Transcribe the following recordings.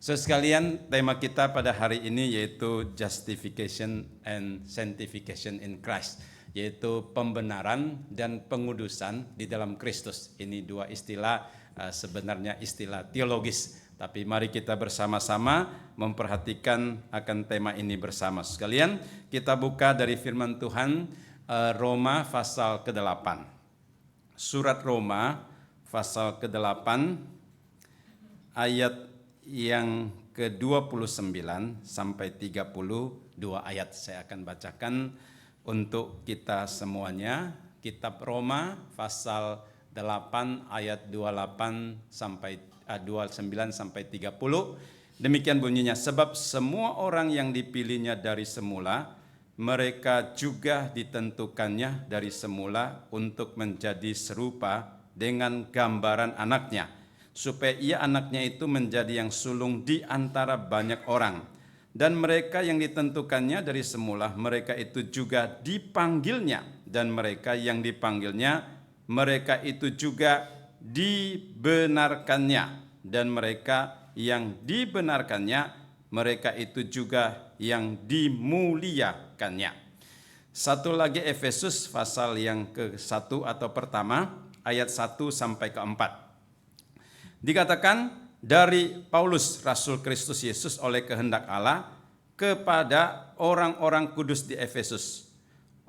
Sekalian, tema kita pada hari ini yaitu justification and sanctification in Christ, yaitu pembenaran dan pengudusan di dalam Kristus. Ini dua istilah sebenarnya istilah teologis, tapi mari kita bersama-sama memperhatikan akan tema ini bersama. Sekalian, kita buka dari firman Tuhan Roma pasal ke-8. Surat Roma pasal ke-8 ayat yang ke-29 sampai 32 ayat saya akan bacakan untuk kita semuanya. Kitab Roma pasal 8 ayat 28 sampai 29 sampai 30. Demikian bunyinya, sebab semua orang yang dipilihnya dari semula, mereka juga ditentukannya dari semula untuk menjadi serupa dengan gambaran anaknya, supaya ia anaknya itu menjadi yang sulung di antara banyak orang. Dan mereka yang ditentukannya dari semula, mereka itu juga dipanggilnya. Dan mereka yang dipanggilnya, mereka itu juga dibenarkannya. Dan mereka yang dibenarkannya, mereka itu juga yang dimuliakannya. Satu lagi Efesus pasal yang ke-1 atau pertama, ayat 1 sampai ke-4. Dikatakan dari Paulus, Rasul Kristus Yesus oleh kehendak Allah, kepada orang-orang kudus di Efesus,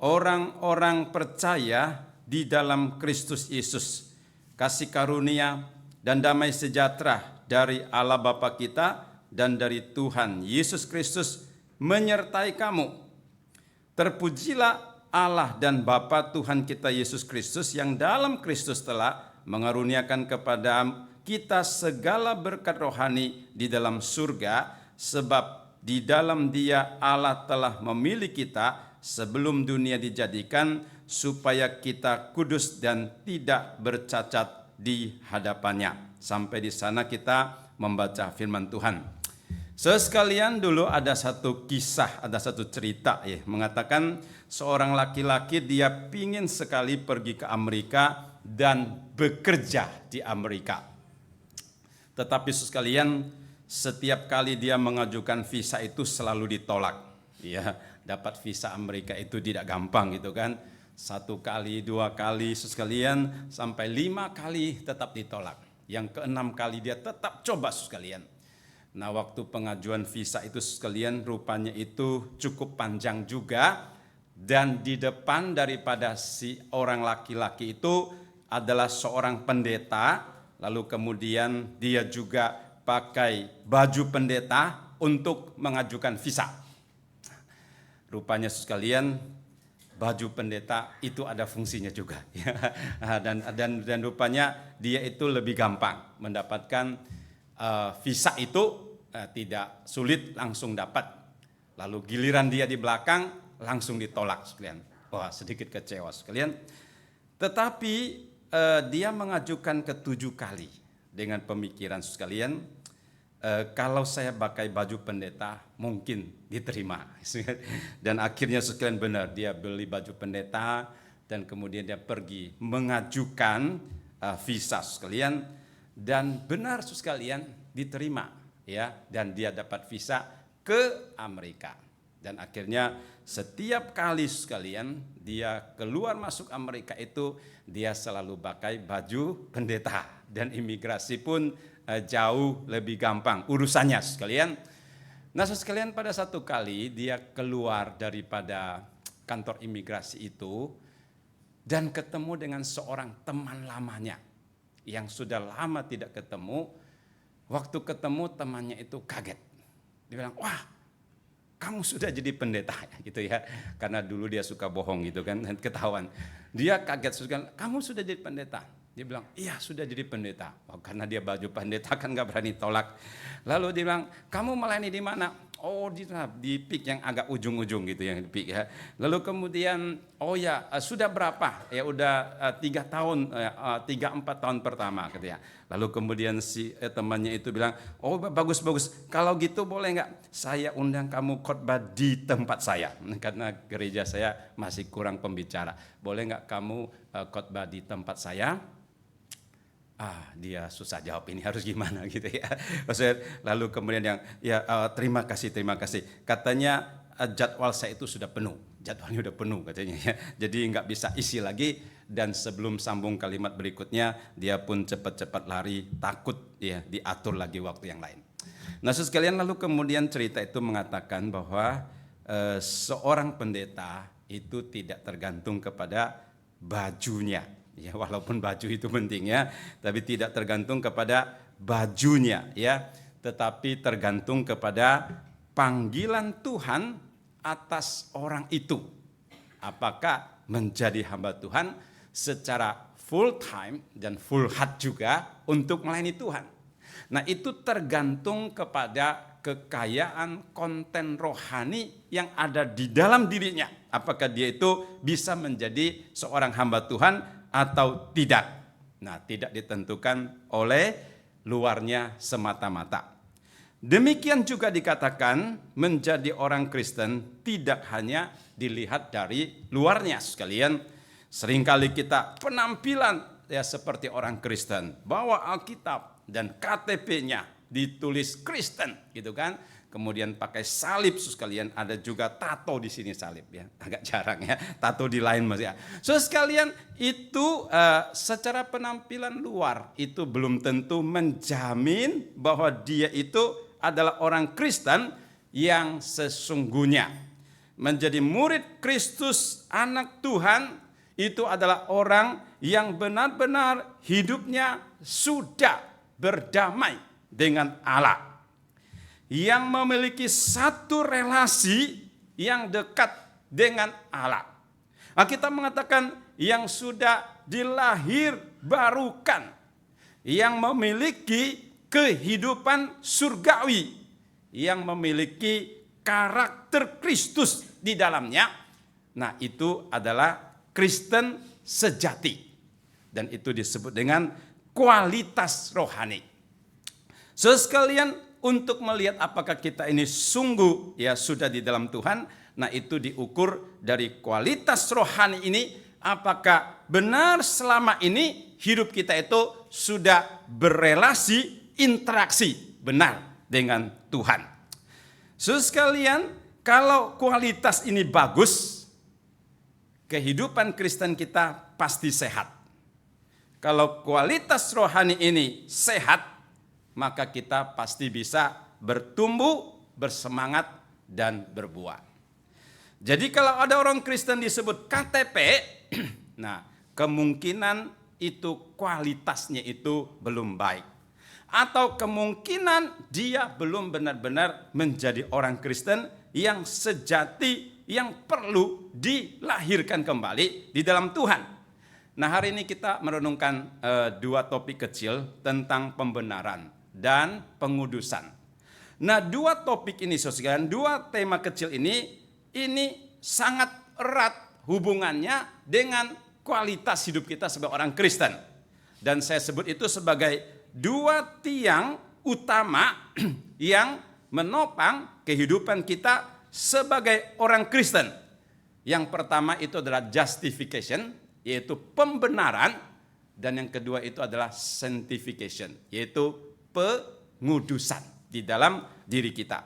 orang-orang percaya di dalam Kristus Yesus, kasih karunia dan damai sejahtera dari Allah Bapa kita dan dari Tuhan Yesus Kristus menyertai kamu. Terpujilah Allah dan Bapa Tuhan kita Yesus Kristus, yang dalam Kristus telah mengaruniakan kepada kita segala berkat rohani di dalam surga, sebab di dalam Dia Allah telah memilih kita sebelum dunia dijadikan, supaya kita kudus dan tidak bercacat di hadapannya. Sampai di sana kita membaca firman Tuhan. Sekalian, dulu ada satu kisah, ada satu cerita ya, mengatakan seorang laki-laki dia pingin sekali pergi ke Amerika dan bekerja di Amerika. Tetapi sekalian, setiap kali dia mengajukan visa itu selalu ditolak. Ya, dapat visa Amerika itu tidak gampang gitu kan. 1 kali, 2 kali, sekalian sampai 5 kali tetap ditolak. Yang ke-6 kali dia tetap coba sekalian. Nah, waktu pengajuan visa itu sekalian rupanya itu cukup panjang juga, dan di depan daripada si orang laki-laki itu adalah seorang pendeta. Lalu kemudian dia juga pakai baju pendeta untuk mengajukan visa. Rupanya sekalian baju pendeta itu ada fungsinya juga. dan rupanya dia itu lebih gampang mendapatkan visa itu, tidak sulit langsung dapat. Lalu giliran dia di belakang langsung ditolak sekalian. Wah, sedikit kecewa sekalian. Tetapi dia mengajukan ke-7 kali dengan pemikiran sekalian, kalau saya pakai baju pendeta mungkin diterima. Dan akhirnya sekalian benar, dia beli baju pendeta dan kemudian dia pergi mengajukan visa sekalian, dan benar sekalian diterima ya, dan dia dapat visa ke Amerika. Dan akhirnya setiap kali sekalian dia keluar masuk Amerika itu, dia selalu pakai baju pendeta, dan imigrasi pun jauh lebih gampang urusannya sekalian. Nah sekalian, pada satu kali dia keluar daripada kantor imigrasi itu dan ketemu dengan seorang teman lamanya yang sudah lama tidak ketemu. Waktu ketemu temannya itu kaget. Dia bilang, wah, kamu sudah jadi pendeta gitu ya, karena dulu dia suka bohong gitu kan, dan ketahuan. Dia kaget, kamu sudah jadi pendeta? Dia bilang, iya sudah jadi pendeta. Oh, karena dia baju pendeta kan nggak berani tolak. Lalu dia bilang, kamu melayani di mana? Oh, di PIK yang agak ujung-ujung gitu yang di PIK ya. Lalu kemudian, oh ya sudah berapa? Ya udah 3 tahun, 3-4 tahun pertama gitu ya. Lalu kemudian si temannya itu bilang, oh bagus-bagus, kalau gitu boleh nggak saya undang kamu khotbah di tempat saya, karena gereja saya masih kurang pembicara. Boleh nggak kamu khotbah di tempat saya? dia susah jawab ini harus gimana gitu ya. Maksudnya, lalu kemudian yang terima kasih. Katanya jadwal saya itu sudah penuh, jadwalnya udah penuh katanya ya. Jadi nggak bisa isi lagi, dan sebelum sambung kalimat berikutnya dia pun cepat-cepat lari, takut ya diatur lagi waktu yang lain. Nah, saudara sekalian, lalu kemudian cerita itu mengatakan bahwa seorang pendeta itu tidak tergantung kepada bajunya. Ya, walaupun baju itu penting ya, tapi tidak tergantung kepada bajunya ya, tetapi tergantung kepada panggilan Tuhan atas orang itu. Apakah menjadi hamba Tuhan secara full time dan full heart juga untuk melayani Tuhan. Nah, itu tergantung kepada kekayaan konten rohani yang ada di dalam dirinya. Apakah dia itu bisa menjadi seorang hamba Tuhan atau tidak. Nah, tidak ditentukan oleh luarnya semata-mata. Demikian juga dikatakan menjadi orang Kristen tidak hanya dilihat dari luarnya sekalian. Seringkali kita penampilan ya seperti orang Kristen, bawa Alkitab dan KTP-nya ditulis Kristen gitu kan. Kemudian pakai salib sekalian, ada juga tato di sini salib ya, agak jarang ya, tato di lain masih ya. So sekalian, itu secara penampilan luar itu belum tentu menjamin bahwa dia itu adalah orang Kristen yang sesungguhnya. Menjadi murid Kristus, anak Tuhan, itu adalah orang yang benar-benar hidupnya sudah berdamai dengan Allah, yang memiliki satu relasi yang dekat dengan Allah. Kita mengatakan yang sudah dilahir barukan, yang memiliki kehidupan surgawi, yang memiliki karakter Kristus di dalamnya. Nah, itu adalah Kristen sejati, dan itu disebut dengan kualitas rohani. Sekalian, untuk melihat apakah kita ini sungguh ya sudah di dalam Tuhan, nah itu diukur dari kualitas rohani ini, apakah benar selama ini hidup kita itu sudah berelasi, interaksi benar dengan Tuhan. Sekalian, kalau kualitas ini bagus, kehidupan Kristen kita pasti sehat. Kalau kualitas rohani ini sehat, maka kita pasti bisa bertumbuh, bersemangat, dan berbuah. Jadi kalau ada orang Kristen disebut KTP, nah kemungkinan itu kualitasnya itu belum baik. Atau kemungkinan dia belum benar-benar menjadi orang Kristen yang sejati, yang perlu dilahirkan kembali di dalam Tuhan. Nah, hari ini kita merenungkan dua topik kecil tentang pembenaran dan pengudusan. Nah, dua topik ini saudara, dua tema kecil ini sangat erat hubungannya dengan kualitas hidup kita sebagai orang Kristen. Dan saya sebut itu sebagai dua tiang utama yang menopang kehidupan kita sebagai orang Kristen. Yang pertama itu adalah justification, yaitu pembenaran, dan yang kedua itu adalah sanctification, yaitu pengudusan di dalam diri kita.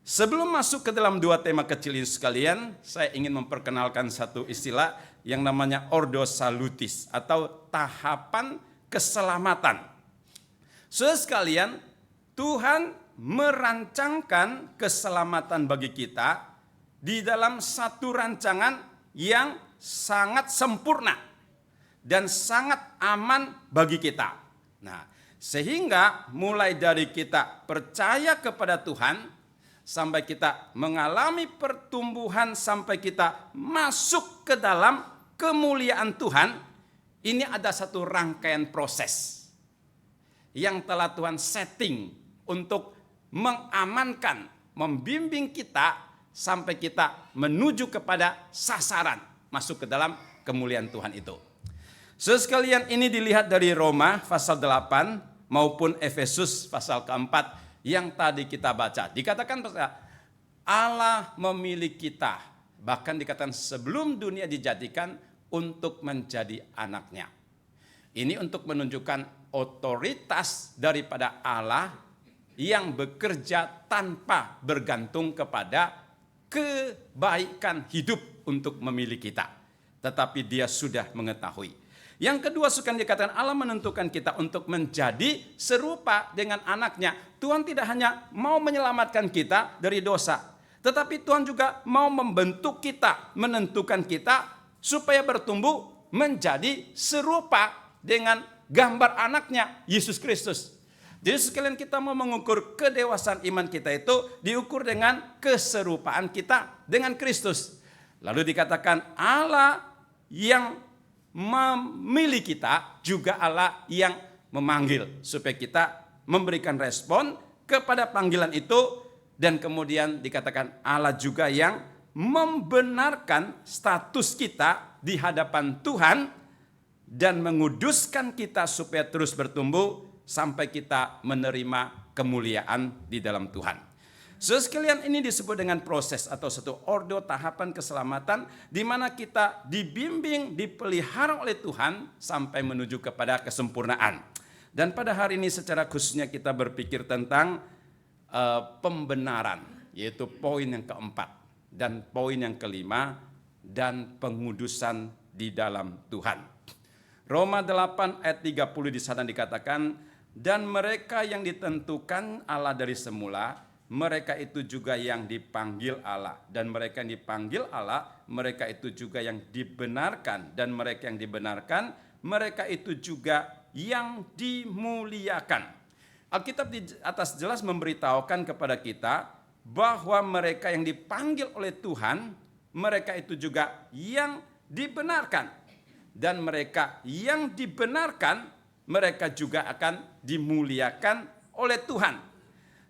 Sebelum masuk ke dalam dua tema kecil ini sekalian, saya ingin memperkenalkan satu istilah yang namanya ordo salutis atau tahapan keselamatan. Sekalian, Tuhan merancangkan keselamatan bagi kita di dalam satu rancangan yang sangat sempurna dan sangat aman bagi kita. Nah, sehingga mulai dari kita percaya kepada Tuhan, sampai kita mengalami pertumbuhan, sampai kita masuk ke dalam kemuliaan Tuhan, ini ada satu rangkaian proses yang telah Tuhan setting untuk mengamankan, membimbing kita sampai kita menuju kepada sasaran, masuk ke dalam kemuliaan Tuhan itu. Sekalian, ini dilihat dari Roma pasal 8 maupun Efesus pasal keempat yang tadi kita baca. Dikatakan Allah memilih kita, bahkan dikatakan sebelum dunia dijadikan untuk menjadi anaknya. Ini untuk menunjukkan otoritas daripada Allah yang bekerja tanpa bergantung kepada kebaikan hidup untuk memilih kita. Tetapi Dia sudah mengetahui. Yang kedua, suka dikatakan Allah menentukan kita untuk menjadi serupa dengan anaknya. Tuhan tidak hanya mau menyelamatkan kita dari dosa, tetapi Tuhan juga mau membentuk kita, menentukan kita supaya bertumbuh menjadi serupa dengan gambar anaknya, Yesus Kristus. Jadi sekalian kita mau mengukur kedewasaan iman kita itu diukur dengan keserupaan kita dengan Kristus. Lalu dikatakan Allah yang memilih kita juga Allah yang memanggil supaya kita memberikan respon kepada panggilan itu, dan kemudian dikatakan Allah juga yang membenarkan status kita di hadapan Tuhan dan menguduskan kita supaya terus bertumbuh sampai kita menerima kemuliaan di dalam Tuhan. Sekalian, ini disebut dengan proses atau satu ordo tahapan keselamatan di mana kita dibimbing, dipelihara oleh Tuhan sampai menuju kepada kesempurnaan. Dan pada hari ini secara khususnya kita berpikir tentang pembenaran, yaitu poin yang keempat. Dan poin yang kelima, dan pengudusan di dalam Tuhan. Roma 8 ayat 30 di sana dikatakan, dan mereka yang ditentukan Allah dari semula, mereka itu juga yang dipanggil Allah. Dan mereka yang dipanggil Allah, mereka itu juga yang dibenarkan. Dan mereka yang dibenarkan, mereka itu juga yang dimuliakan. Alkitab di atas jelas memberitahukan kepada kita bahwa mereka yang dipanggil oleh Tuhan, mereka itu juga yang dibenarkan. Dan mereka yang dibenarkan, mereka juga akan dimuliakan oleh Tuhan.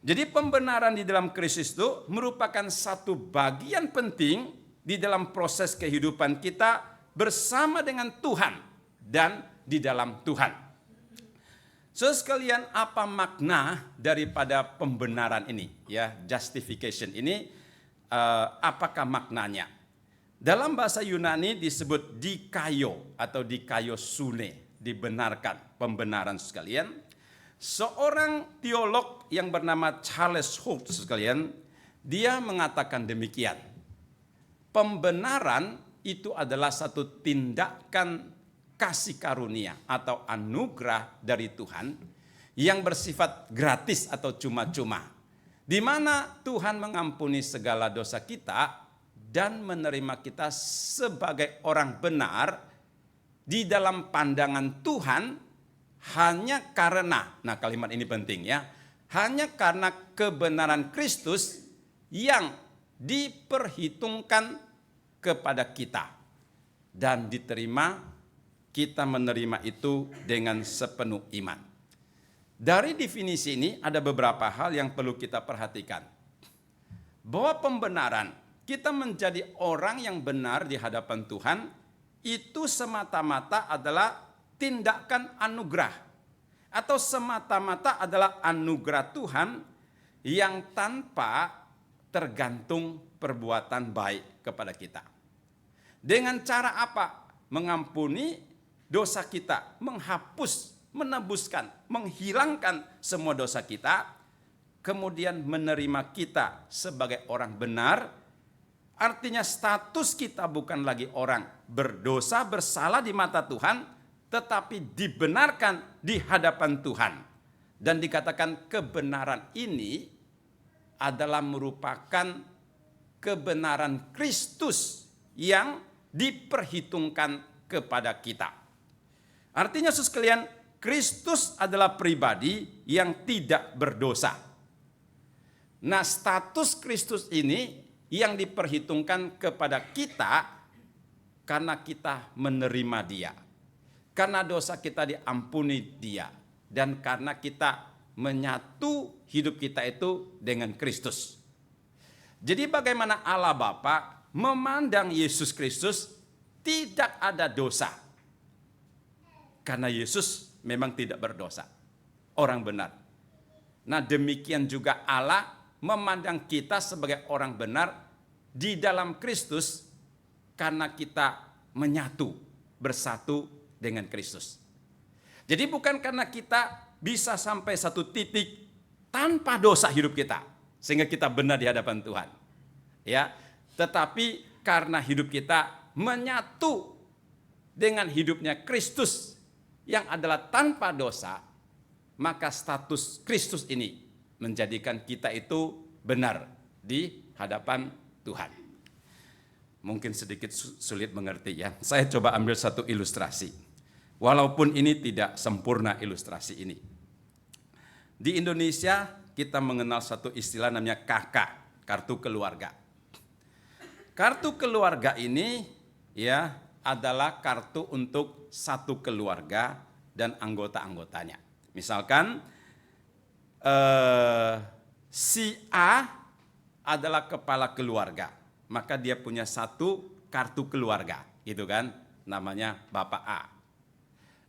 Jadi pembenaran di dalam Kristus itu merupakan satu bagian penting di dalam proses kehidupan kita bersama dengan Tuhan dan di dalam Tuhan. Sekalian, apa makna daripada pembenaran ini? Ya, justification ini, apakah maknanya? Dalam bahasa Yunani disebut dikaio atau dikaiosune, dibenarkan, pembenaran sekalian. Seorang teolog yang bernama Charles Holt sekalian, dia mengatakan demikian. Pembenaran itu adalah satu tindakan kasih karunia atau anugerah dari Tuhan yang bersifat gratis atau cuma-cuma, di mana Tuhan mengampuni segala dosa kita dan menerima kita sebagai orang benar di dalam pandangan Tuhan hanya karena, nah kalimat ini penting ya, hanya karena kebenaran Kristus yang diperhitungkan kepada kita dan diterima, kita menerima itu dengan sepenuh iman. Dari definisi ini ada beberapa hal yang perlu kita perhatikan. Bahwa pembenaran, kita menjadi orang yang benar di hadapan Tuhan, itu semata-mata adalah tindakan anugerah atau semata-mata adalah anugerah Tuhan yang tanpa tergantung perbuatan baik kepada kita. Dengan cara apa? Mengampuni dosa kita, menghapus, menebuskan, menghilangkan semua dosa kita, kemudian menerima kita sebagai orang benar. Artinya status kita bukan lagi orang berdosa, bersalah di mata Tuhan, tetapi dibenarkan di hadapan Tuhan. Dan dikatakan kebenaran ini adalah merupakan kebenaran Kristus yang diperhitungkan kepada kita. Artinya sekalian, Kristus adalah pribadi yang tidak berdosa. Nah, status Kristus ini yang diperhitungkan kepada kita karena kita menerima Dia. Karena dosa kita diampuni Dia. Dan karena kita menyatu hidup kita itu dengan Kristus. Jadi bagaimana Allah Bapa memandang Yesus Kristus tidak ada dosa. Karena Yesus memang tidak berdosa. Orang benar. Nah demikian juga Allah memandang kita sebagai orang benar di dalam Kristus karena kita menyatu, bersatu dengan Kristus. Jadi bukan karena kita bisa sampai satu titik tanpa dosa hidup kita sehingga kita benar di hadapan Tuhan. Ya, tetapi karena hidup kita menyatu dengan hidupnya Kristus yang adalah tanpa dosa, maka status Kristus ini menjadikan kita itu benar di hadapan Tuhan. Mungkin sedikit sulit mengerti ya. Saya coba ambil satu ilustrasi. Walaupun ini tidak sempurna ilustrasi ini. Di Indonesia kita mengenal satu istilah namanya KK, kartu keluarga. Kartu keluarga ini ya adalah kartu untuk satu keluarga dan anggota-anggotanya. Misalkan si A adalah kepala keluarga, maka dia punya satu kartu keluarga, gitu kan? Namanya Bapak A.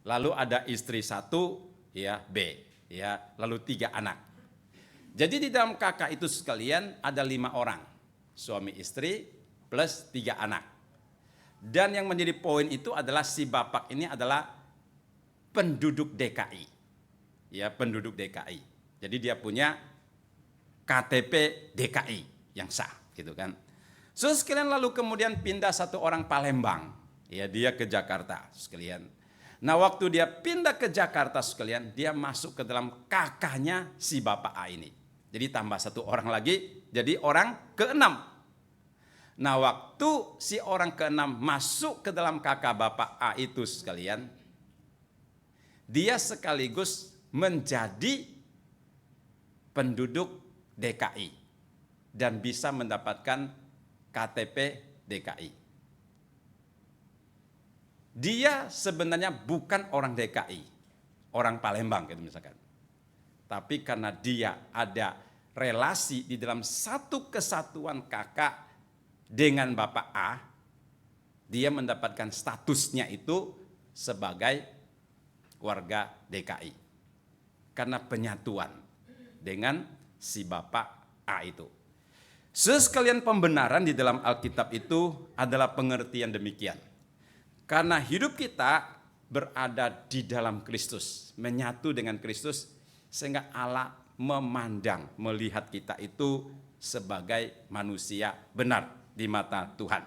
Lalu ada istri satu, ya B, ya, lalu 3 anak. Jadi di dalam kakak itu sekalian ada 5 orang, suami istri plus 3 anak. Dan yang menjadi poin itu adalah si bapak ini adalah penduduk DKI, ya penduduk DKI. Jadi dia punya KTP DKI yang sah, gitu kan. So sekalian lalu kemudian pindah satu orang Palembang, ya dia ke Jakarta sekalian. Nah waktu dia pindah ke Jakarta sekalian, dia masuk ke dalam kakaknya si bapak A ini. Jadi tambah satu orang lagi, jadi orang ke-6. Nah waktu si orang ke-6 masuk ke dalam kakak bapak A itu sekalian, dia sekaligus menjadi penduduk DKI dan bisa mendapatkan KTP DKI. Dia sebenarnya bukan orang DKI, orang Palembang gitu misalkan. Tapi karena dia ada relasi di dalam satu kesatuan kakak dengan Bapak A, dia mendapatkan statusnya itu sebagai warga DKI. Karena penyatuan dengan si Bapak A itu. Sekalian pembenaran di dalam Alkitab itu adalah pengertian demikian. Karena hidup kita berada di dalam Kristus, menyatu dengan Kristus, sehingga Allah memandang, melihat kita itu sebagai manusia benar di mata Tuhan.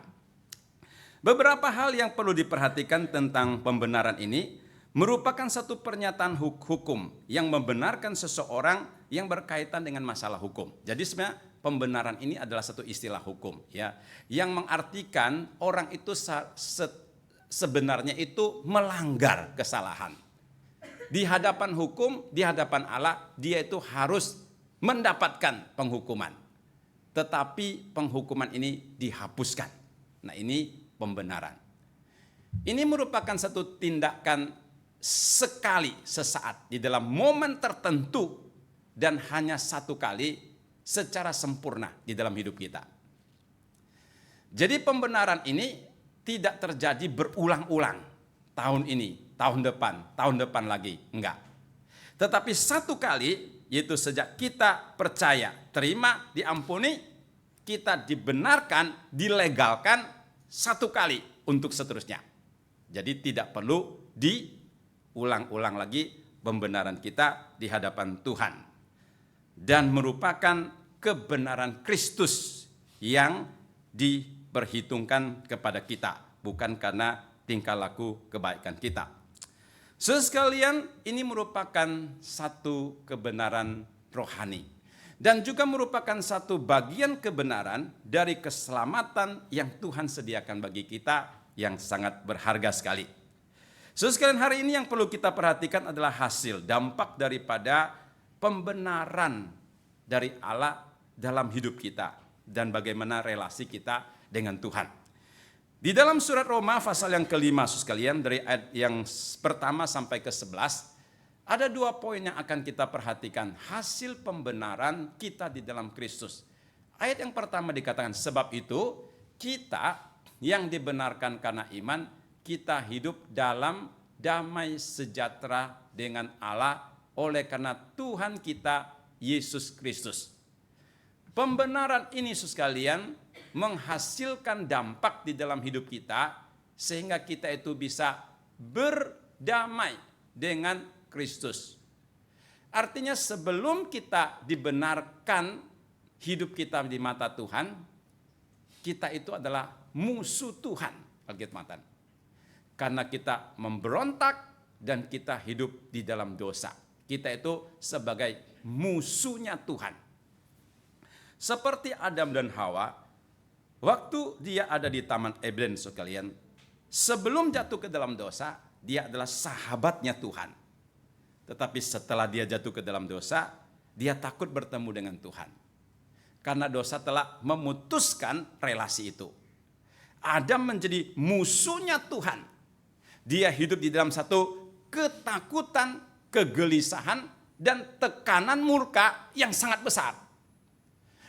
Beberapa hal yang perlu diperhatikan tentang pembenaran ini merupakan satu pernyataan hukum yang membenarkan seseorang yang berkaitan dengan masalah hukum. Jadi sebenarnya pembenaran ini adalah satu istilah hukum, ya, yang mengartikan orang itu sebenarnya itu melanggar kesalahan. Di hadapan hukum, di hadapan Allah, dia itu harus mendapatkan penghukuman. Tetapi penghukuman ini dihapuskan. Nah ini pembenaran. Ini merupakan satu tindakan sekali sesaat di dalam momen tertentu dan hanya satu kali secara sempurna di dalam hidup kita. Jadi pembenaran ini tidak terjadi berulang-ulang tahun ini, tahun depan lagi, enggak. Tetapi satu kali, yaitu sejak kita percaya, terima, diampuni, kita dibenarkan, dilegalkan satu kali untuk seterusnya. Jadi tidak perlu diulang-ulang lagi pembenaran kita di hadapan Tuhan. Dan merupakan kebenaran Kristus yang diperhitungkan kepada kita, bukan karena tingkah laku kebaikan kita. Sekalian, ini merupakan satu kebenaran rohani dan juga merupakan satu bagian kebenaran dari keselamatan yang Tuhan sediakan bagi kita yang sangat berharga sekali. Sekalian, hari ini yang perlu kita perhatikan adalah hasil dampak daripada pembenaran dari Allah dalam hidup kita dan bagaimana relasi kita dengan Tuhan. Di dalam surat Roma pasal yang kelima, sekalian, dari ayat yang pertama sampai ke-11, ada 2 poin yang akan kita perhatikan, hasil pembenaran kita di dalam Kristus. Ayat yang pertama dikatakan, sebab itu kita yang dibenarkan karena iman, kita hidup dalam damai sejahtera dengan Allah oleh karena Tuhan kita Yesus Kristus. Pembenaran ini sekalian menghasilkan dampak di dalam hidup kita sehingga kita itu bisa berdamai dengan Kristus. Artinya sebelum kita dibenarkan hidup kita di mata Tuhan, kita itu adalah musuh Tuhan, Alkitab mengatakan. Karena kita memberontak dan kita hidup di dalam dosa. Kita itu sebagai musuhnya Tuhan. Seperti Adam dan Hawa, waktu dia ada di Taman Eden sekalian, sebelum jatuh ke dalam dosa, dia adalah sahabatnya Tuhan. Tetapi setelah dia jatuh ke dalam dosa, dia takut bertemu dengan Tuhan. Karena dosa telah memutuskan relasi itu. Adam menjadi musuhnya Tuhan. Dia hidup di dalam satu ketakutan, kegelisahan, dan tekanan murka yang sangat besar.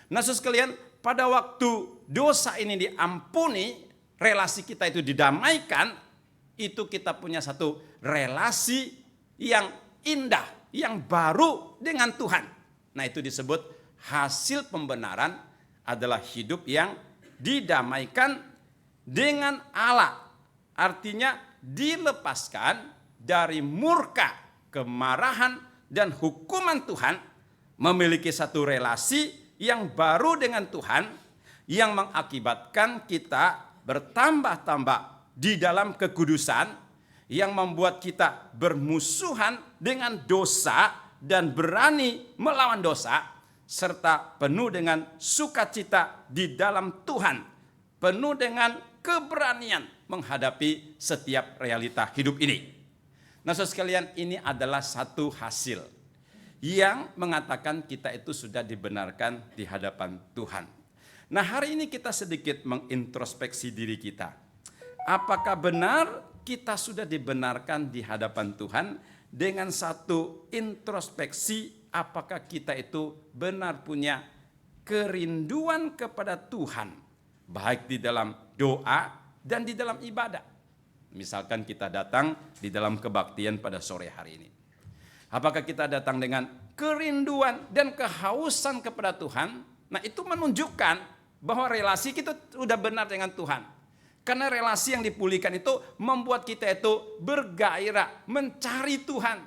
Nah, saudara sekalian, pada waktu dosa ini diampuni, relasi kita itu didamaikan, itu kita punya satu relasi yang indah, yang baru dengan Tuhan. Nah, itu disebut hasil pembenaran adalah hidup yang didamaikan dengan Allah. Artinya dilepaskan dari murka, kemarahan, dan hukuman Tuhan, memiliki satu relasi yang baru dengan Tuhan, yang mengakibatkan kita bertambah-tambah di dalam kekudusan, yang membuat kita bermusuhan dengan dosa dan berani melawan dosa, serta penuh dengan sukacita di dalam Tuhan, penuh dengan keberanian menghadapi setiap realita hidup ini. Nah, saudara sekalian, ini adalah satu hasil yang mengatakan kita itu sudah dibenarkan di hadapan Tuhan. Nah, hari ini kita sedikit mengintrospeksi diri kita. Apakah benar kita sudah dibenarkan di hadapan Tuhan? Dengan satu introspeksi, apakah kita itu benar punya kerinduan kepada Tuhan, baik di dalam doa dan di dalam ibadah. Misalkan kita datang di dalam kebaktian pada sore hari ini. Apakah kita datang dengan kerinduan dan kehausan kepada Tuhan? Nah, itu menunjukkan bahwa relasi kita sudah benar dengan Tuhan. Karena relasi yang dipulihkan itu membuat kita itu bergairah mencari Tuhan.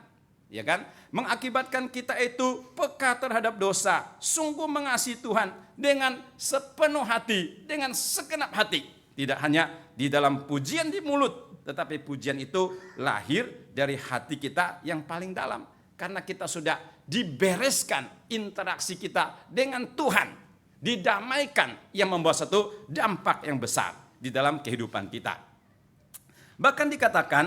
Ya kan? Mengakibatkan kita itu peka terhadap dosa, sungguh mengasihi Tuhan dengan sepenuh hati, dengan segenap hati. Tidak hanya di dalam pujian di mulut, tetapi pujian itu lahir dari hati kita yang paling dalam. Karena kita sudah dibereskan interaksi kita dengan Tuhan, didamaikan, yang membawa satu dampak yang besar di dalam kehidupan kita. Bahkan dikatakan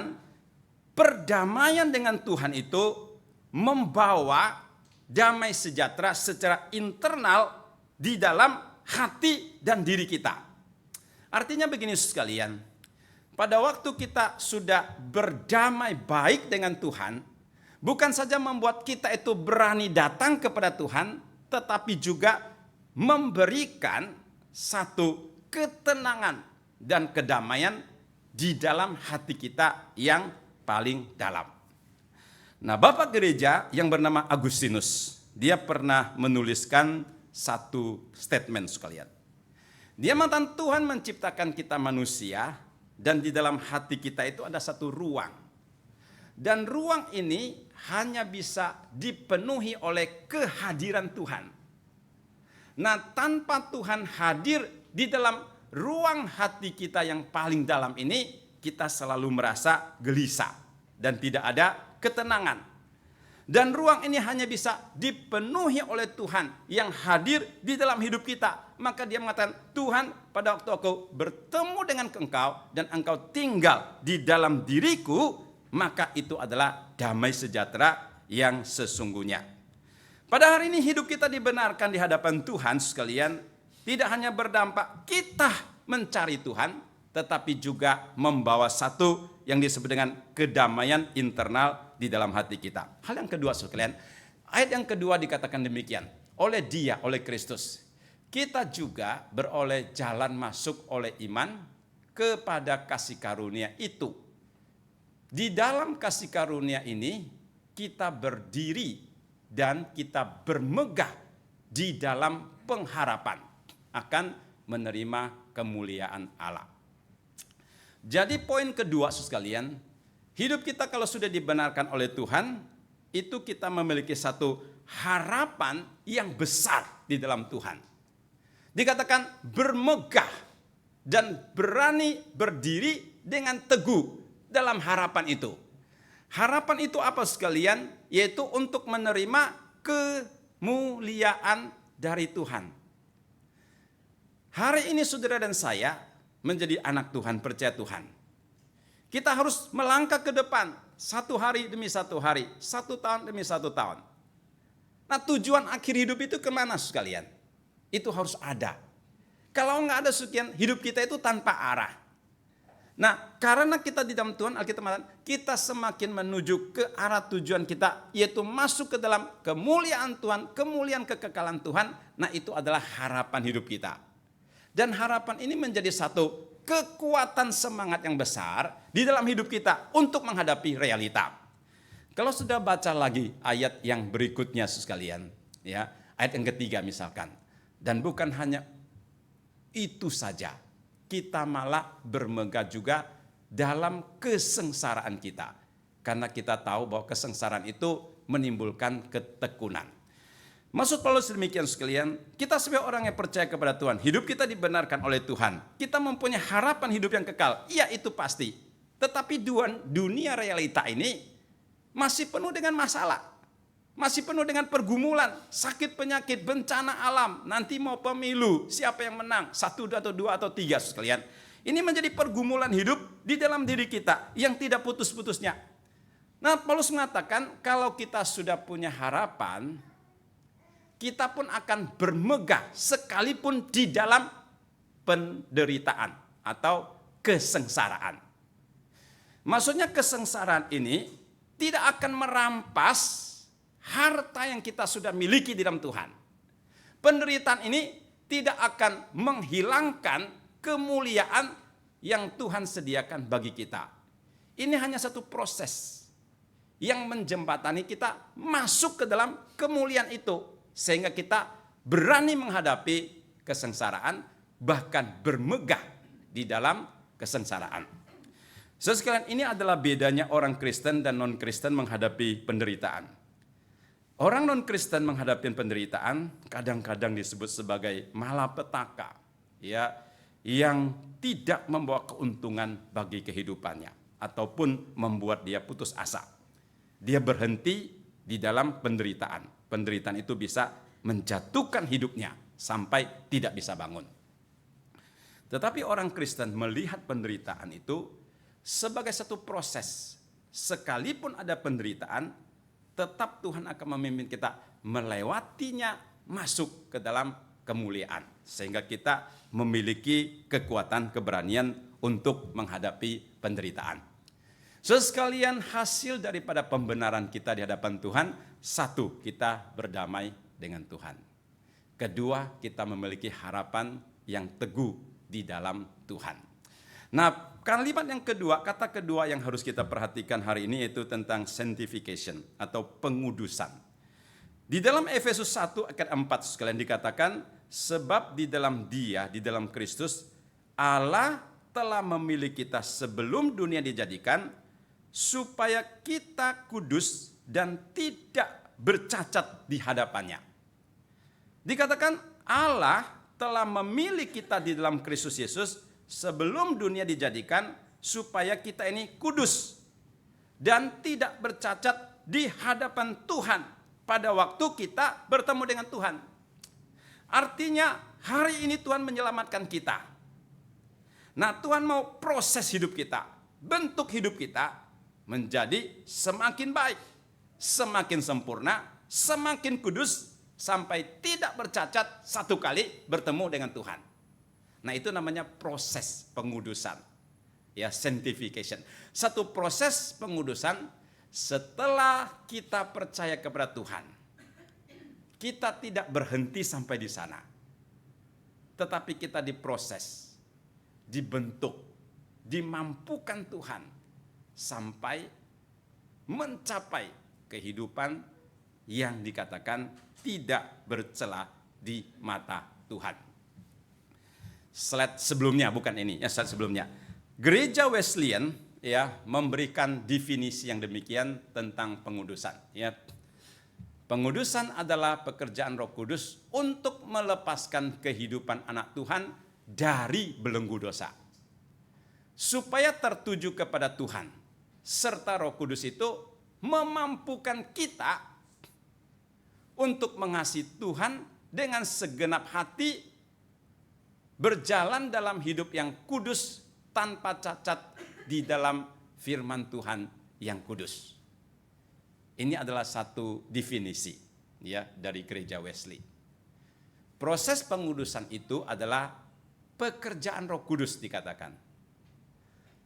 perdamaian dengan Tuhan itu membawa damai sejahtera secara internal di dalam hati dan diri kita. Artinya begini sekalian, pada waktu kita sudah berdamai baik dengan Tuhan, bukan saja membuat kita itu berani datang kepada Tuhan, tetapi juga memberikan satu ketenangan dan kedamaian di dalam hati kita yang paling dalam. Nah, Bapak Gereja yang bernama Agustinus, dia pernah menuliskan satu statement sekalian. Dia mengatakan Tuhan menciptakan kita manusia dan di dalam hati kita itu ada satu ruang. Dan ruang ini hanya bisa dipenuhi oleh kehadiran Tuhan. Nah, tanpa Tuhan hadir di dalam ruang hati kita yang paling dalam ini, kita selalu merasa gelisah dan tidak ada ketenangan. Dan ruang ini hanya bisa dipenuhi oleh Tuhan yang hadir di dalam hidup kita. Maka dia mengatakan, Tuhan, pada waktu aku bertemu dengan Engkau dan Engkau tinggal di dalam diriku, maka itu adalah damai sejahtera yang sesungguhnya. Pada hari ini hidup kita dibenarkan di hadapan Tuhan sekalian, tidak hanya berdampak kita mencari Tuhan, tetapi juga membawa satu yang disebut dengan kedamaian internal di dalam hati kita. Hal yang kedua sekalian, ayat yang kedua dikatakan demikian, oleh Dia, oleh Kristus, kita juga beroleh jalan masuk oleh iman kepada kasih karunia itu. Di dalam kasih karunia ini kita berdiri dan kita bermegah di dalam pengharapan akan menerima kemuliaan Allah. Jadi poin kedua sekalian, Hidup kita kalau sudah dibenarkan oleh Tuhan, itu kita memiliki satu harapan yang besar di dalam Tuhan. Dikatakan bermegah dan berani berdiri dengan teguh dalam harapan itu. Harapan itu apa sekalian? Yaitu untuk menerima kemuliaan dari Tuhan. Hari ini saudara dan saya menjadi anak Tuhan, percaya Tuhan. Kita harus melangkah ke depan, satu hari demi satu hari, satu tahun demi satu tahun. Nah, tujuan akhir hidup itu kemana sekalian? Itu harus ada. Kalau nggak ada sekian, hidup kita itu tanpa arah. Nah, karena kita di dalam Tuhan, Alkitab mengatakan, kita semakin menuju ke arah tujuan kita, yaitu masuk ke dalam kemuliaan Tuhan, kemuliaan kekekalan Tuhan. Nah, itu adalah harapan hidup kita. Dan harapan ini menjadi satu kekuatan semangat yang besar di dalam hidup kita untuk menghadapi realita. Kalau sudah baca lagi ayat yang berikutnya sekalian, ya, ayat yang ketiga misalkan. Dan bukan hanya itu saja, kita malah bermegah juga dalam kesengsaraan kita. Karena kita tahu bahwa kesengsaraan itu menimbulkan ketekunan. Maksud Paulus demikian sekalian, kita sebagai orang yang percaya kepada Tuhan, hidup kita dibenarkan oleh Tuhan. Kita mempunyai harapan hidup yang kekal, iya itu pasti. Tetapi dunia realita ini masih penuh dengan masalah. Masih penuh dengan pergumulan, sakit penyakit, bencana alam. Nanti mau pemilu, siapa yang menang? 1 atau 2 atau 3 sekalian. Ini menjadi pergumulan hidup di dalam diri kita yang tidak putus-putusnya. Nah, Paulus mengatakan kalau kita sudah punya harapan, kita pun akan bermegah sekalipun di dalam penderitaan atau kesengsaraan. Maksudnya kesengsaraan ini tidak akan merampas harta yang kita sudah miliki di dalam Tuhan. Penderitaan ini tidak akan menghilangkan kemuliaan yang Tuhan sediakan bagi kita. Ini hanya satu proses yang menjembatani kita masuk ke dalam kemuliaan itu. Sehingga kita berani menghadapi kesengsaraan, bahkan bermegah di dalam kesengsaraan. Sekalian, ini adalah bedanya orang Kristen dan non-Kristen menghadapi penderitaan. Orang non-Kristen menghadapi penderitaan kadang-kadang disebut sebagai malapetaka, ya, yang tidak membawa keuntungan bagi kehidupannya ataupun membuat dia putus asa. Dia berhenti di dalam penderitaan. Penderitaan itu bisa menjatuhkan hidupnya sampai tidak bisa bangun. Tetapi orang Kristen melihat penderitaan itu sebagai satu proses. Sekalipun ada penderitaan, tetap Tuhan akan memimpin kita melewatinya masuk ke dalam kemuliaan. Sehingga kita memiliki kekuatan, keberanian untuk menghadapi penderitaan. Sekalian, hasil daripada pembenaran kita di hadapan Tuhan, satu, kita berdamai dengan Tuhan. Kedua, kita memiliki harapan yang teguh di dalam Tuhan. Nah, kalimat yang kedua, kata kedua yang harus kita perhatikan hari ini yaitu tentang sanctification atau pengudusan. Di dalam Efesus 1 ayat 4 sekalian dikatakan, sebab di dalam Dia, di dalam Kristus, Allah telah memilih kita sebelum dunia dijadikan, supaya kita kudus dan tidak bercacat di hadapannya. Dikatakan Allah telah memilih kita di dalam Kristus Yesus sebelum dunia dijadikan supaya kita ini kudus dan tidak bercacat di hadapan Tuhan pada waktu kita bertemu dengan Tuhan. Artinya hari ini Tuhan menyelamatkan kita. Nah, Tuhan mau proses hidup kita, bentuk hidup kita menjadi semakin baik, semakin sempurna, semakin kudus, sampai tidak bercacat satu kali bertemu dengan Tuhan. Nah, itu namanya proses pengudusan, ya, sanctification. Satu proses pengudusan setelah kita percaya kepada Tuhan. Kita tidak berhenti sampai di sana, tetapi kita diproses, dibentuk, dimampukan Tuhan sampai mencapai kehidupan yang dikatakan tidak bercela di mata Tuhan. Slide sebelumnya, bukan ini, ya, slide sebelumnya. Gereja Wesleyan, ya memberikan definisi yang demikian tentang pengudusan. Ya. Pengudusan adalah pekerjaan Roh Kudus untuk melepaskan kehidupan anak Tuhan dari belenggu dosa, supaya tertuju kepada Tuhan. Serta Roh Kudus itu memampukan kita untuk mengasihi Tuhan dengan segenap hati, berjalan dalam hidup yang kudus tanpa cacat di dalam firman Tuhan yang kudus. Ini adalah satu definisi ya dari Gereja Wesley. Proses pengudusan itu adalah pekerjaan Roh Kudus dikatakan.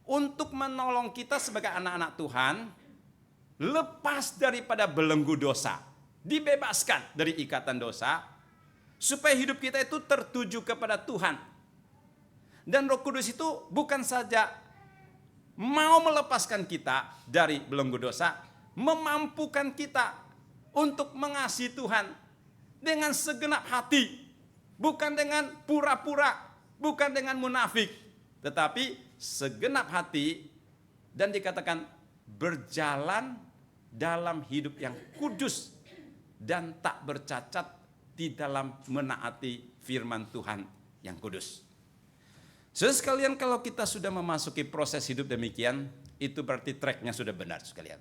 Untuk menolong kita sebagai anak-anak Tuhan lepas daripada belenggu dosa, dibebaskan dari ikatan dosa, supaya hidup kita itu tertuju kepada Tuhan. Dan Roh Kudus itu bukan saja mau melepaskan kita dari belenggu dosa, memampukan kita untuk mengasihi Tuhan dengan segenap hati, bukan dengan pura-pura, bukan dengan munafik, tetapi segenap hati, dan dikatakan berjalan dalam hidup yang kudus dan tak bercacat di dalam menaati firman Tuhan yang kudus. Saudara sekalian, kalau kita sudah memasuki proses hidup demikian, itu berarti tracknya sudah benar sekalian.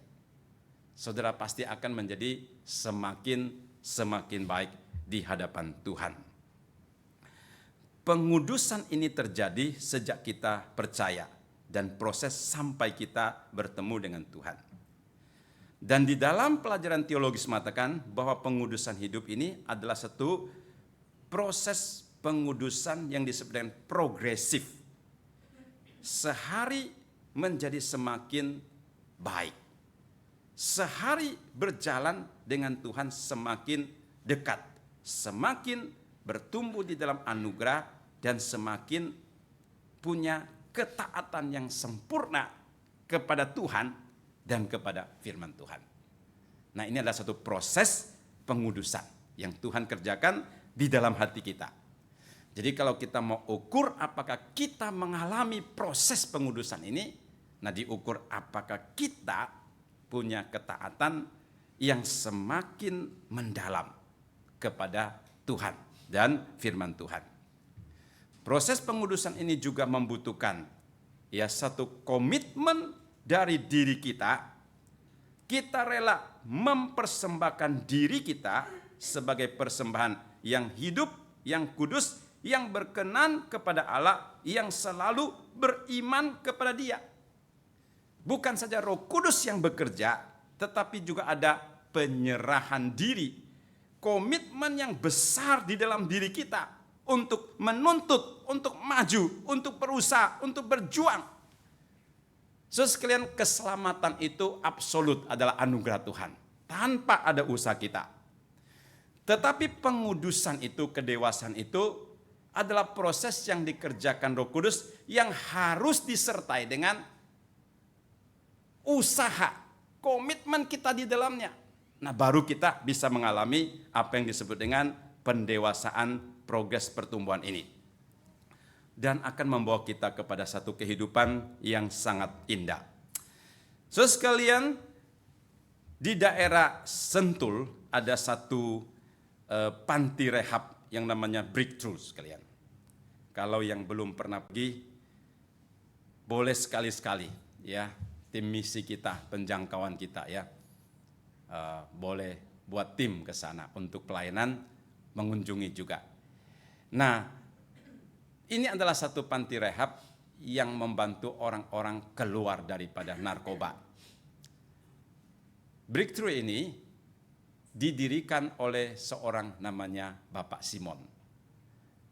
Saudara pasti akan menjadi semakin baik di hadapan Tuhan. Pengudusan ini terjadi sejak kita percaya dan proses sampai kita bertemu dengan Tuhan. Dan di dalam pelajaran teologis mengatakan bahwa pengudusan hidup ini adalah satu proses pengudusan yang disebut dengan progresif. Sehari menjadi semakin baik. Sehari berjalan dengan Tuhan semakin dekat, semakin bertumbuh di dalam anugerah, dan semakin punya ketaatan yang sempurna kepada Tuhan dan kepada firman Tuhan. Nah, ini adalah satu proses pengudusan yang Tuhan kerjakan di dalam hati kita. Jadi kalau kita mau ukur apakah kita mengalami proses pengudusan ini, nah diukur apakah kita punya ketaatan yang semakin mendalam kepada Tuhan dan firman Tuhan. Proses pengudusan ini juga membutuhkan ya satu komitmen dari diri kita. Kita rela mempersembahkan diri kita sebagai persembahan yang hidup, yang kudus, yang berkenan kepada Allah, yang selalu beriman kepada Dia. Bukan saja Roh Kudus yang bekerja, tetapi juga ada penyerahan diri, komitmen yang besar di dalam diri kita untuk menuntut, untuk maju, untuk berusaha, untuk berjuang. Sekalian, keselamatan itu absolut adalah anugerah Tuhan, tanpa ada usaha kita. Tetapi pengudusan itu, kedewasaan itu adalah proses yang dikerjakan Roh Kudus yang harus disertai dengan usaha, komitmen kita di dalamnya. Nah, baru kita bisa mengalami apa yang disebut dengan pendewasaan, progres pertumbuhan ini. Dan akan membawa kita kepada satu kehidupan yang sangat indah. Saudara sekalian, di daerah Sentul ada satu panti rehab yang namanya Breakthrough sekalian. Kalau yang belum pernah pergi, boleh sekali-sekali ya, tim misi kita, penjangkauan kita ya, boleh buat tim ke sana untuk pelayanan, mengunjungi juga. Nah, ini adalah satu panti rehab yang membantu orang-orang keluar daripada narkoba. Breakthrough ini didirikan oleh seorang namanya Bapak Simon.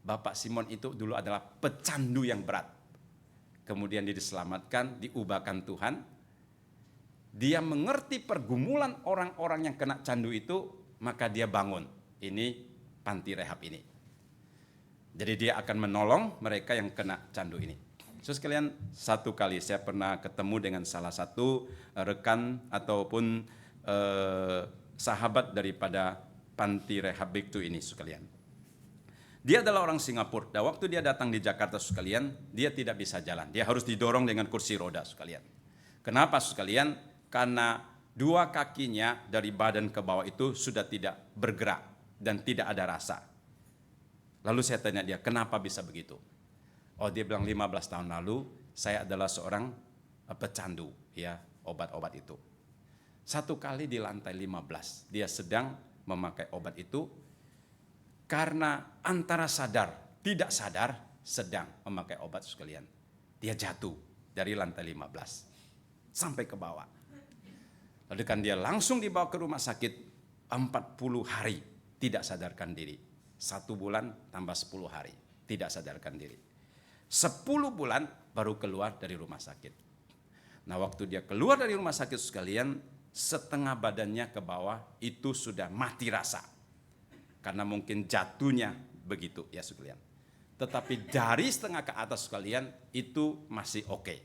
Bapak Simon itu dulu adalah pecandu yang berat. Kemudian dia diselamatkan, diubahkan Tuhan. Dia mengerti pergumulan orang-orang yang kena candu itu, maka dia bangun. Ini panti rehab ini. Jadi dia akan menolong mereka yang kena candu ini. Saudara sekalian, satu kali saya pernah ketemu dengan salah satu rekan ataupun sahabat daripada panti rehab itu ini sekalian. Dia adalah orang Singapura. Dan waktu dia datang di Jakarta sekalian, dia tidak bisa jalan. Dia harus didorong dengan kursi roda sekalian. Kenapa sekalian? Karena dua kakinya dari badan ke bawah itu sudah tidak bergerak dan tidak ada rasa. Lalu saya tanya dia, kenapa bisa begitu? Oh, dia bilang 15 tahun lalu saya adalah seorang pecandu ya obat-obat itu. Satu kali di lantai 15 dia sedang memakai obat itu karena antara sadar tidak sadar sedang memakai obat sekalian. Dia jatuh dari lantai 15 sampai ke bawah. Lalu kan dia langsung dibawa ke rumah sakit 40 hari tidak sadarkan diri. 1 bulan tambah 10 hari tidak sadarkan diri. 10 bulan baru keluar dari rumah sakit. Nah, waktu dia keluar dari rumah sakit sekalian, setengah badannya ke bawah itu sudah mati rasa. Karena mungkin jatuhnya begitu ya sekalian. Tetapi dari setengah ke atas sekalian itu masih oke.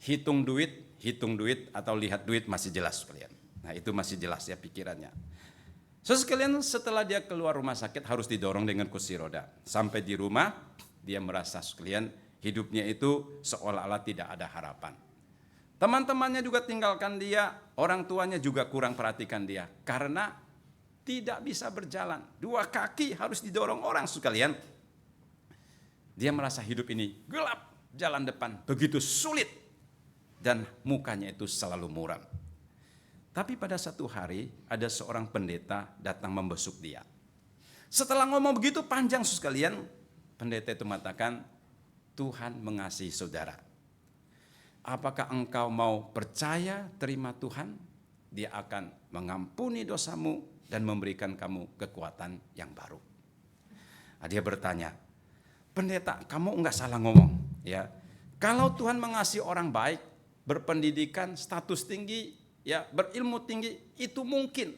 Hitung duit atau lihat duit masih jelas sekalian. Nah, itu masih jelas ya pikirannya. So sekalian, setelah dia keluar rumah sakit harus didorong dengan kursi roda. Sampai di rumah dia merasa sekalian hidupnya itu seolah-olah tidak ada harapan. Teman-temannya juga tinggalkan dia, orang tuanya juga kurang perhatikan dia karena tidak bisa berjalan. 2 kaki harus didorong orang sekalian. Dia merasa hidup ini gelap, jalan depan begitu sulit dan mukanya itu selalu muram. Tapi pada satu hari ada seorang pendeta datang membesuk dia. Setelah ngomong begitu panjang sekalian, pendeta itu mengatakan, Tuhan mengasihi saudara. Apakah engkau mau percaya terima Tuhan? Dia akan mengampuni dosamu dan memberikan kamu kekuatan yang baru. Nah, dia bertanya, pendeta, kamu enggak salah ngomong. Ya, kalau Tuhan mengasihi orang baik, berpendidikan, status tinggi, ya berilmu tinggi, itu mungkin.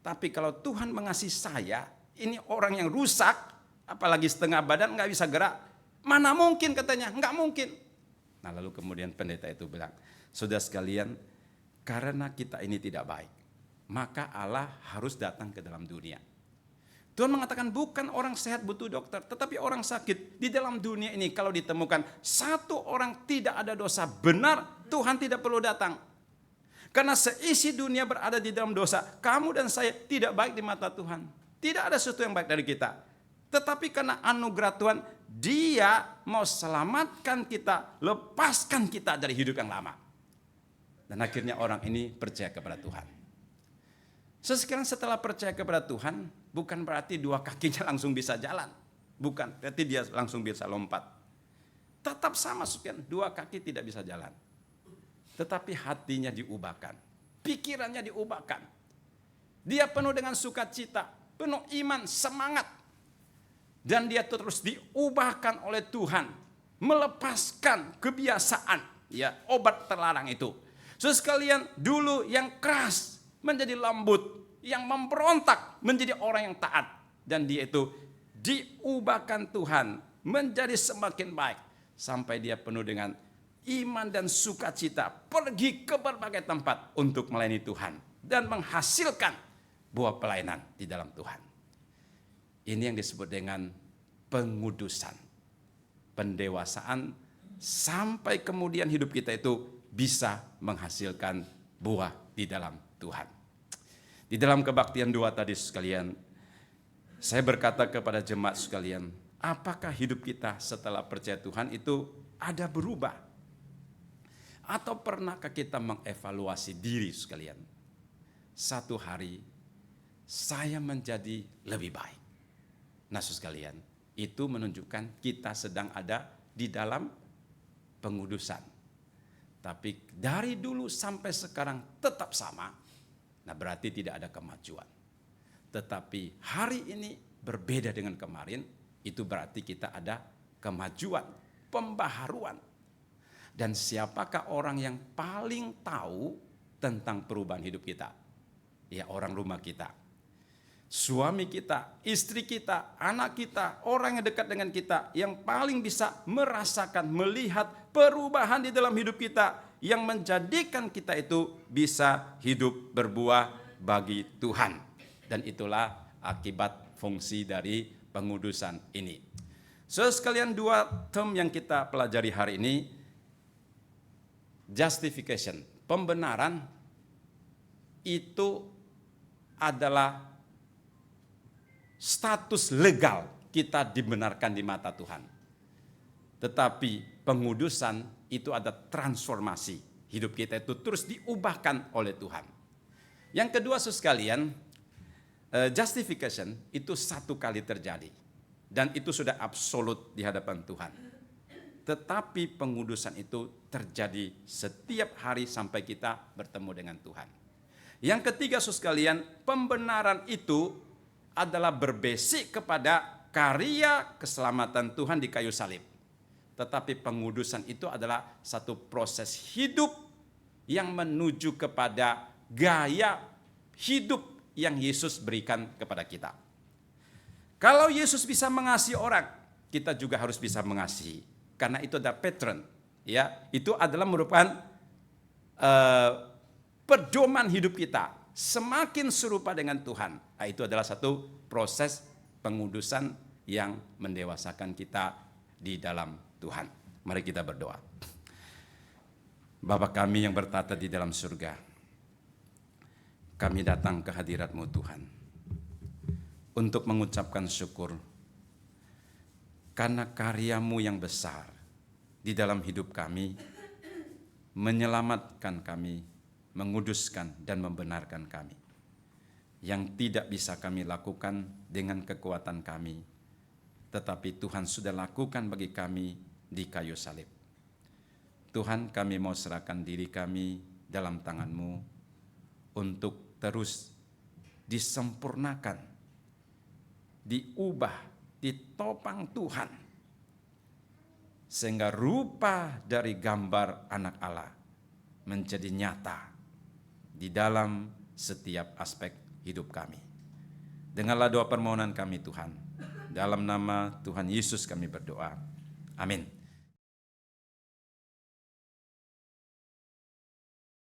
Tapi kalau Tuhan mengasihi saya, ini orang yang rusak, apalagi setengah badan nggak bisa gerak, mana mungkin katanya, nggak mungkin. Nah, lalu kemudian pendeta itu bilang, saudara sekalian, karena kita ini tidak baik, maka Allah harus datang ke dalam dunia. Tuhan mengatakan bukan orang sehat butuh dokter, tetapi orang sakit. Di dalam dunia ini kalau ditemukan satu orang tidak ada dosa benar, Tuhan tidak perlu datang. Karena seisi dunia berada di dalam dosa, kamu dan saya tidak baik di mata Tuhan. Tidak ada sesuatu yang baik dari kita. Tetapi karena anugerah Tuhan, Dia mau selamatkan kita, lepaskan kita dari hidup yang lama. Dan akhirnya orang ini percaya kepada Tuhan. Sekarang setelah percaya kepada Tuhan, bukan berarti 2 kakinya langsung bisa jalan. Bukan, berarti dia langsung bisa lompat. Tetap sama sekian, 2 kaki tidak bisa jalan. Tetapi hatinya diubahkan, pikirannya diubahkan. Dia penuh dengan sukacita, penuh iman, semangat. Dan dia terus diubahkan oleh Tuhan, melepaskan kebiasaan, ya obat terlarang itu. Sekalian, dulu yang keras menjadi lembut, yang memberontak menjadi orang yang taat. Dan dia itu diubahkan Tuhan menjadi semakin baik. Sampai dia penuh dengan iman dan sukacita, pergi ke berbagai tempat untuk melayani Tuhan dan menghasilkan buah pelayanan di dalam Tuhan. Ini yang disebut dengan pengudusan, pendewasaan, sampai kemudian hidup kita itu bisa menghasilkan buah di dalam Tuhan. Di dalam kebaktian 2 tadi sekalian, saya berkata kepada jemaat sekalian, apakah hidup kita setelah percaya Tuhan itu ada berubah? Atau pernahkah kita mengevaluasi diri sekalian? Satu hari saya menjadi lebih baik. Nah, sekalian, itu menunjukkan kita sedang ada di dalam pengudusan. Tapi dari dulu sampai sekarang tetap sama. Nah, berarti tidak ada kemajuan. Tetapi hari ini berbeda dengan kemarin, itu berarti kita ada kemajuan, pembaharuan. Dan siapakah orang yang paling tahu tentang perubahan hidup kita? Ya, orang rumah kita. Suami kita, istri kita, anak kita, orang yang dekat dengan kita, yang paling bisa merasakan, melihat perubahan di dalam hidup kita, yang menjadikan kita itu bisa hidup berbuah bagi Tuhan. Dan itulah akibat fungsi dari pengudusan ini. Sekalian, 2 term yang kita pelajari hari ini, justification, pembenaran itu adalah status legal kita dibenarkan di mata Tuhan. Tetapi pengudusan itu ada transformasi. Hidup kita itu terus diubahkan oleh Tuhan. Yang kedua, saudara sekalian, justification itu satu kali terjadi. Dan itu sudah absolut di hadapan Tuhan. Tetapi pengudusan itu terjadi setiap hari sampai kita bertemu dengan Tuhan. Yang ketiga, saudara sekalian, pembenaran itu adalah berbasik kepada karya keselamatan Tuhan di kayu salib. Tetapi pengudusan itu adalah satu proses hidup yang menuju kepada gaya hidup yang Yesus berikan kepada kita. Kalau Yesus bisa mengasihi orang, kita juga harus bisa mengasihi. Karena itu ada pattern, ya. Itu adalah merupakan pedoman hidup kita. Semakin serupa dengan Tuhan, itu adalah satu proses pengudusan yang mendewasakan kita di dalam Tuhan. Mari kita berdoa. Bapa kami yang bertata di dalam surga, kami datang ke hadirat-Mu Tuhan untuk mengucapkan syukur karena karya-Mu yang besar di dalam hidup kami, menyelamatkan kami, menguduskan dan membenarkan kami. Yang tidak bisa kami lakukan dengan kekuatan kami, tetapi Tuhan sudah lakukan bagi kami di kayu salib. Tuhan, kami mau serahkan diri kami dalam tangan-Mu untuk terus disempurnakan, diubah, ditopang Tuhan, sehingga rupa dari gambar anak Allah menjadi nyata di dalam setiap aspek hidup kami. Dengarlah doa permohonan kami Tuhan. Dalam nama Tuhan Yesus kami berdoa. Amin.